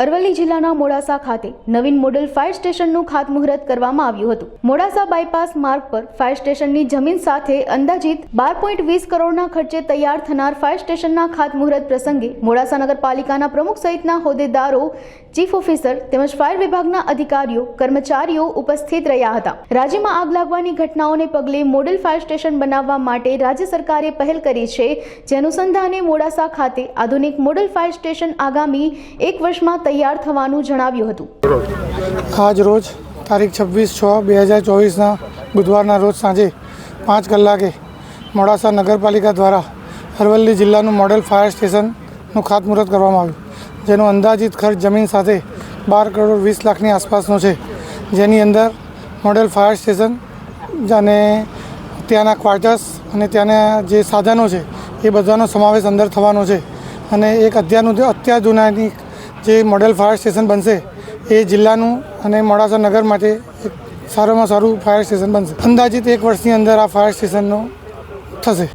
અરવલ્લી જિલ્લાના મોડાસા ખાતે નવીન model fire સ્ટેશનનું ખાતમુહૂર્ત કરવામાં આવ્યું હતું। મોડાસા બાયપાસ માર્ગ પર ફાયર સ્ટેશનની જમીન સાથે અંદાજિત 12.20 કરોડના ખર્ચે તૈયાર થનાર ફાયર સ્ટેશનના ખાતમુહૂર્ત પ્રસંગે મોડાસા નગરપાલિકાના પ્રમુખ સહિતના હોદ્દેદારો, ચીફ ઓફિસર તેમજ ફાયર વિભાગના અધિકારીઓ, કર્મચારીઓ ઉપસ્થિત રહ્યા હતા। રાજ્યમાં આગ લાગવાની ઘટનાઓને પગલે મોડેલ ફાયર સ્ટેશન બનાવવા માટે રાજ્ય સરકારે પહેલ કરી છે, જે અનુસંધાને મોડાસા ખાતે આધુનિક મોડેલ ફાયર સ્ટેશન આગામી 1 વર્ષમાં તૈયાર થવાનું જણાવ્યું હતું। આજ રોજ તારીખ 26/6/2024ના બુધવારના રોજ સાંજે 5 કલાકે મોડાસા નગરપાલિકા દ્વારા અરવલ્લી જિલ્લાનું મોડેલ ફાયર સ્ટેશનનું ખાતમુહૂર્ત કરવામાં આવ્યું, જેનો અંદાજિત ખર્ચ જમીન સાથે 12 કરોડ 20 લાખની આસપાસનો છે, જેની અંદર મોડેલ ફાયર સ્ટેશન અને ત્યાંના ક્વાર્ટર્સ અને ત્યાંના જે સાધનો છે એ બધાનો સમાવેશ અંદર થવાનો છે અને એક અત્યાધુનિક જે મોડેલ ફાયર સ્ટેશન બનશે એ જિલ્લાનું અને મોડાસા નગર માટે એક સારામાં સારું ફાયર સ્ટેશન બનશે। અંદાજિત 1 વર્ષની અંદર આ ફાયર સ્ટેશનનો થશે।